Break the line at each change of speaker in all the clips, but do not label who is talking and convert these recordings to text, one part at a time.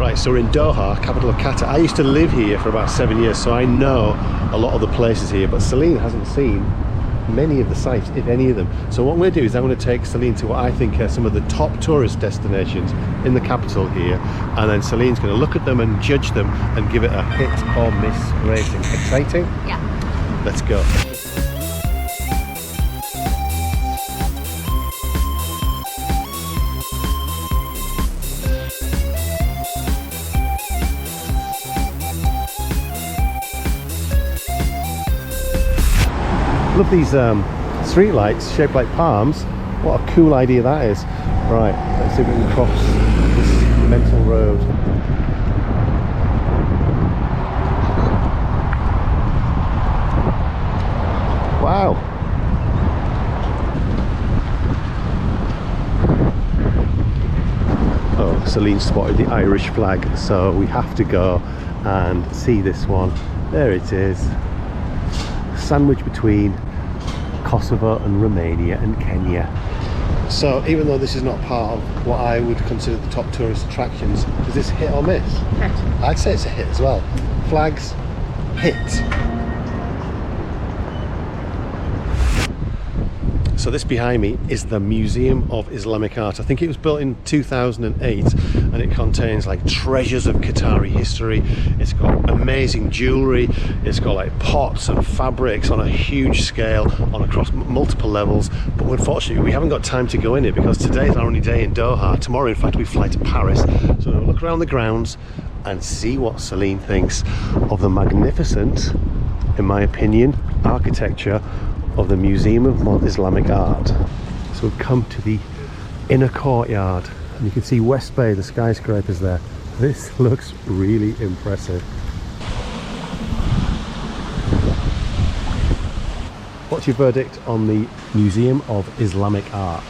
Right, so we're in Doha, capital of Qatar. I used to live here for about 7 years, so I know a lot of the places here, but Celine hasn't seen many of the sites, if any of them. So what I'm going to do is I'm going to take Celine to what I think are some of the top tourist destinations in the capital here, and then Celine's going to look at them and judge them and give it a hit or miss rating. Exciting?
Yeah.
Let's go. Love these street lights shaped like palms. What a cool idea that is. Right, let's see if we can cross this mental road. Wow. Oh, Celine spotted the Irish flag, so we have to go and see this one. There it is. Sandwiched between Kosovo and Romania and Kenya. So even though this is not part of what I would consider the top tourist attractions, is this hit or miss?
Hit.
I'd say it's a hit as well. Flags, hit. So this behind me is the Museum of Islamic Art. I think it was built in 2008 and it contains like treasures of Qatari history. It's got amazing jewellery, it's got like pots and fabrics on a huge scale across multiple levels, but unfortunately we haven't got time to go in it because today's our only day in Doha. Tomorrow in fact we fly to Paris, so we'll look around the grounds and see what Celine thinks of the magnificent, in my opinion, architecture of the Museum of Islamic Art. So we've come to the inner courtyard and you can see West Bay, the skyscrapers there. This looks really impressive. What's your verdict on the Museum of Islamic Art?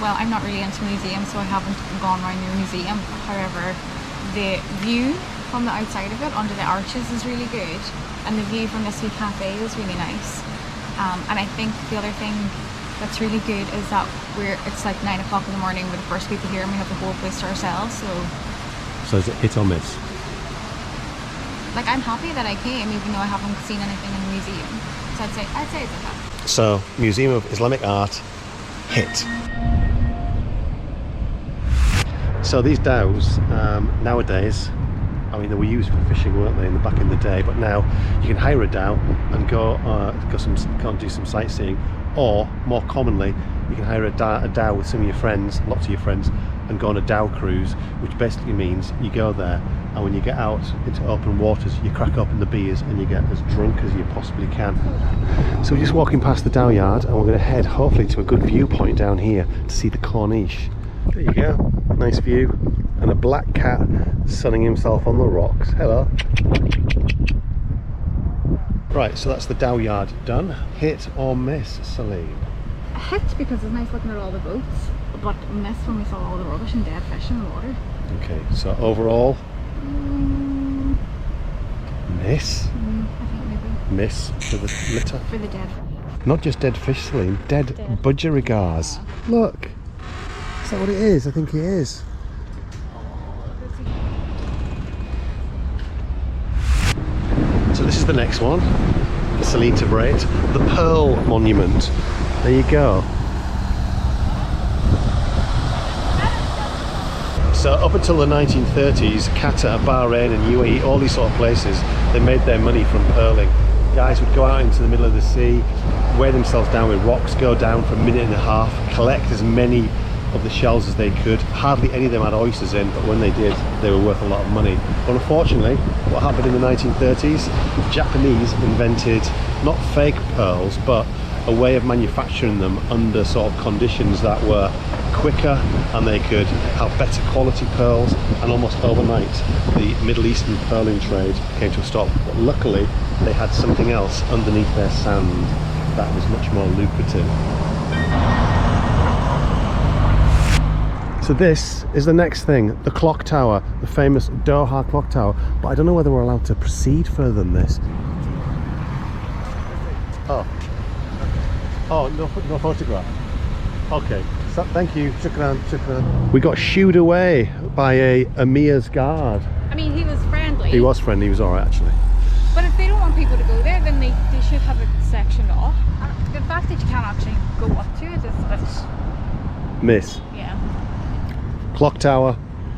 Well, I'm not really into museums, so I haven't gone around the museum. However, the view from the outside of it under the arches is really good, and the view from this wee cafe is really nice. And I think the other thing that's really good is that it's like 9 o'clock in the morning, we're the first people here and we have the whole place to ourselves. So
is it hit or miss?
Like, I'm happy that I came even though I haven't seen anything in the museum. So I'd say it's okay.
So Museum of Islamic Art, hit. So these dhows nowadays, I mean, they were used for fishing, weren't they, back in the day, but now you can hire a dhow and go and do some sightseeing, or more commonly you can hire a dhow with some of your friends, lots of your friends, and go on a dhow cruise, which basically means you go there and when you get out into open waters you crack open the beers and you get as drunk as you possibly can. So we're just walking past the Dowyard and we're going to head hopefully to a good viewpoint down here to see the Corniche. There you go, nice view, and a black cat sunning himself on the rocks. Hello. Right, so that's the Dowyard done. Hit or miss, Celine?
A hit because it's nice looking at all the boats, but miss when we saw all the rubbish and dead fish in the water.
Okay, so overall? Miss?
I think maybe.
Miss for the litter?
For the dead fish.
Not just dead fish, Celine, dead budgerigars. Look, is that what it is? I think it is. So this is the next one, Celine to rate, the Pearl Monument. There you go. So up until the 1930s, Qatar, Bahrain and UAE, all these sort of places, they made their money from pearling. Guys would go out into the middle of the sea, weigh themselves down with rocks, go down for a minute and a half, collect as many of the shells as they could. Hardly any of them had oysters in, but when they did, they were worth a lot of money. But unfortunately, what happened in the 1930s, Japanese invented not fake pearls, but a way of manufacturing them under sort of conditions that were quicker and they could have better quality pearls, and almost overnight the Middle Eastern pearling trade came to a stop. But luckily they had something else underneath their sand that was much more lucrative. So this is the next thing, the clock tower, the famous Doha clock tower, but I don't know whether we're allowed to proceed further than this. Oh, no photograph. Okay, Thank you. Shukran, shukran. We got shooed away by a Emir's guard.
I mean, he was friendly.
He was friendly, he was alright actually.
But if they don't want people to go there, then they should have it sectioned off. The fact that you can't actually go up to it is a bit...
Miss.
Yeah.
Clock tower.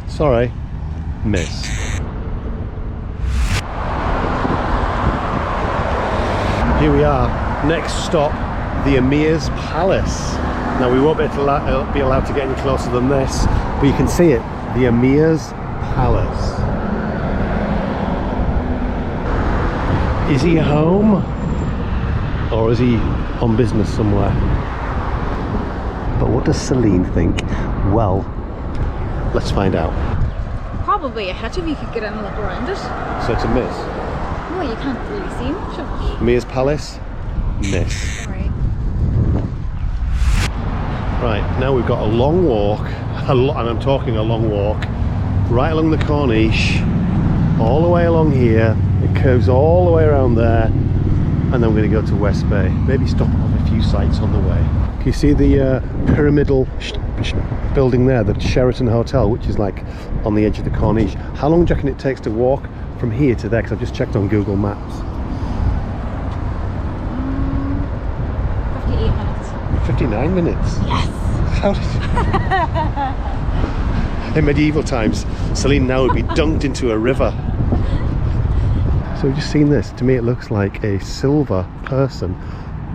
Sorry. Miss. Here we are. Next stop, the Emirs Palace. Now we won't be allowed to get any closer than this, but you can see it. The Emirs Palace. Is he home? Or is he on business somewhere? But what does Celine think? Well, let's find out.
Probably a hit if you could get in and look around it.
So it's a miss.
Well, you can't really see much of it.
Emirs Palace, miss.
Right.
Right, now we've got a long walk, and I'm talking a long walk, right along the Corniche, all the way along here. It curves all the way around there, and then we're going to go to West Bay. Maybe stop off a few sites on the way. Can you see the pyramidal building there, the Sheraton Hotel, which is like on the edge of the Corniche? How long do you reckon it takes to walk from here to there? Because I've just checked on Google Maps.
58 minutes.
59 minutes?
Yes!
How did... In medieval times, Celine now would be dunked into a river. So we've just seen this. To me it looks like a silver person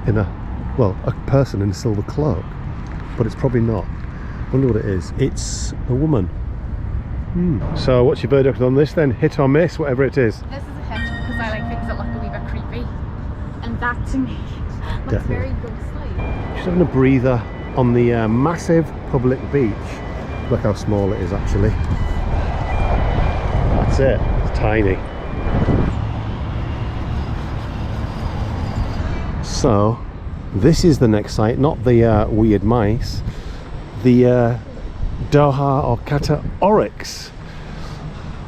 in a person in a silver cloak. But it's probably not. I wonder what it is. It's a woman. So what's your verdict on this then? Hit or miss, whatever it is?
This is a hit because I like things that look a wee bit creepy. And that to me looks
Definitely.
very ghostly.
Just having a breather on the massive public beach. Look how small it is actually. That's it. It's tiny. So this is the next site, not the weird mice, the Doha or Qatar Oryx.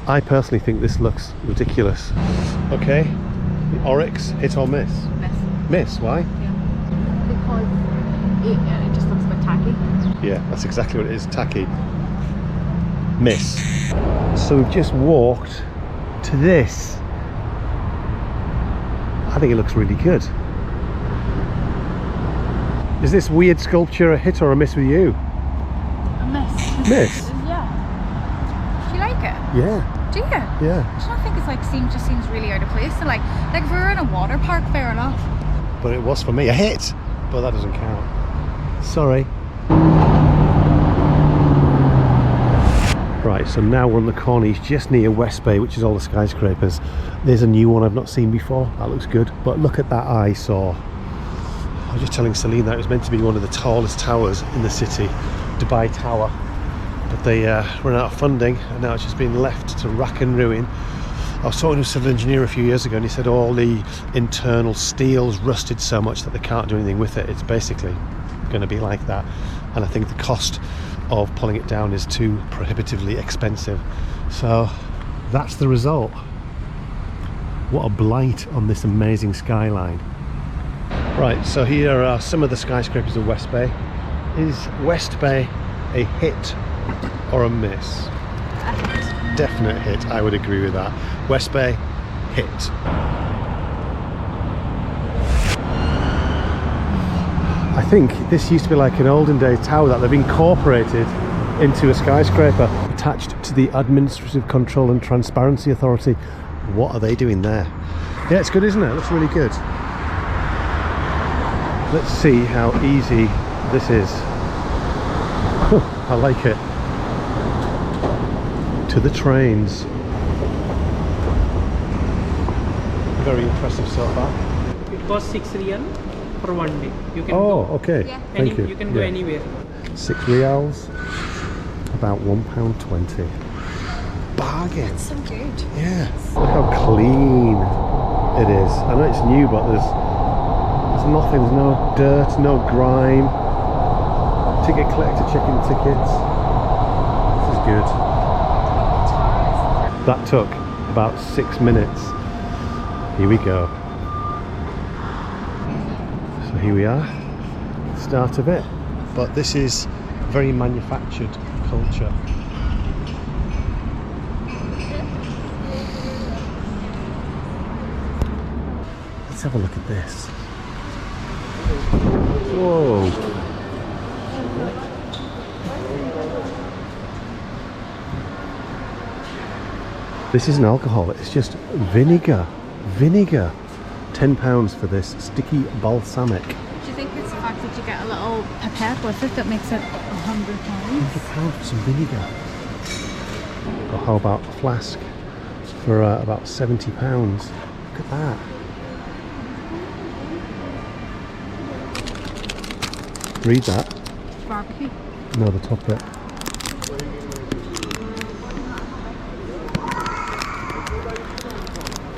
I personally think this looks ridiculous. Okay, the Oryx, hit or miss?
Miss.
Miss, why?
Yeah. Because it just looks a bit tacky.
Yeah, that's exactly what it is, tacky. Miss. So we've just walked to this. I think it looks really good. Is this weird sculpture a hit or a miss with you?
A miss.
Miss?
Yeah. Do you like it?
Yeah.
Do you?
Yeah.
I don't think it's like just seems really out of place. So like if we were in a water park, fair enough.
But it was for me a hit, but that doesn't count. Sorry. Right, so now we're on the Corniche, just near West Bay, which is all the skyscrapers. There's a new one I've not seen before. That looks good. But look at that eyesore. I was just telling Celine that it was meant to be one of the tallest towers in the city, Dubai Tower. But they ran out of funding, and now it's just been left to rack and ruin. I was talking to a civil engineer a few years ago, and he said all the internal steel's rusted so much that they can't do anything with it. It's basically going to be like that. And I think the cost of pulling it down is too prohibitively expensive. So that's the result. What a blight on this amazing skyline. Right, so here are some of the skyscrapers of West Bay. Is West Bay a hit or a miss?
A hit.
Definite hit, I would agree with that. West Bay, hit. I think this used to be like an olden day tower that they've incorporated into a skyscraper attached to the Administrative Control and Transparency Authority. What are they doing there? Yeah, it's good, isn't it? It looks really good. Let's see how easy this is. I like it. To the trains. Very impressive so far.
It costs 6 riyal for 1 day. You can
Oh,
go
okay.
Yeah.
Thank you.
You can go anywhere.
6 reals, about £1.20. Bargain.
It's so good.
Yeah. Look how clean it is. I know it's new, but there's nothing. There's no dirt, no grime. Ticket collector checking tickets. This is good. That took about 6 minutes. Here we go. So here we are, start of it. But this is very manufactured culture. Let's have a look at this. Whoa. This isn't alcohol, it's just vinegar. Vinegar. £10 for this sticky balsamic.
Do you think it's the fact that you get a little pipette with it that makes it £100?
£100 for some vinegar. Or how about a flask for about £70? Look at that. Read that.
Barbecue.
No, the top bit.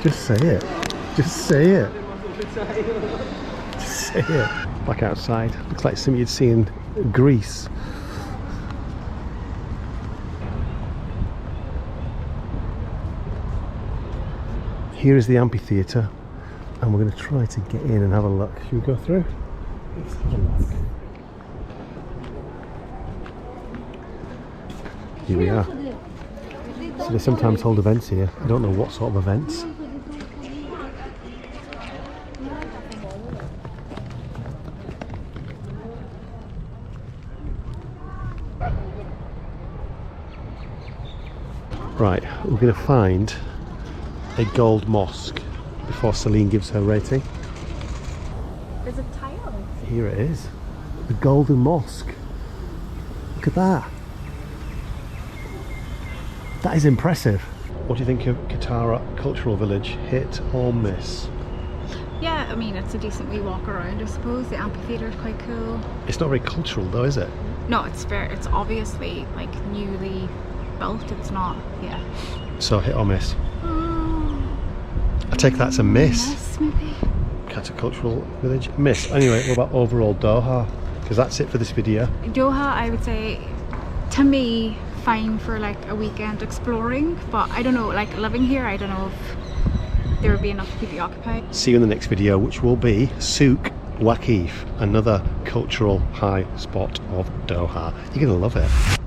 Just say it. Just say it. Just say it. Back outside. Looks like something you'd see in Greece. Here is the amphitheater, and we're going to try to get in and have a look. Should we go through? Let's have a look. Here we are. So they sometimes hold events here. I don't know what sort of events. Right, we're going to find a gold mosque before Celine gives her rating.
There's a tile.
Here it is. The Golden Mosque. Look at that. That is impressive. What do you think of Qatar Cultural Village? Hit or miss?
Yeah, I mean, it's a decent wee walk around, I suppose. The amphitheater is quite cool.
It's not very cultural though, is it?
No, it's obviously like newly built. It's not, yeah.
So hit or miss? I take that's a miss.
Miss, maybe.
Qatar Cultural Village, miss. Anyway, what about overall Doha? Because that's it for this video.
Doha, I would say, to me, fine for like a weekend exploring, but I don't know, like living here, I don't know if there would be enough to keep you occupied.
See you in the next video, which will be Souk Waqif, another cultural high spot of Doha. You're gonna love it.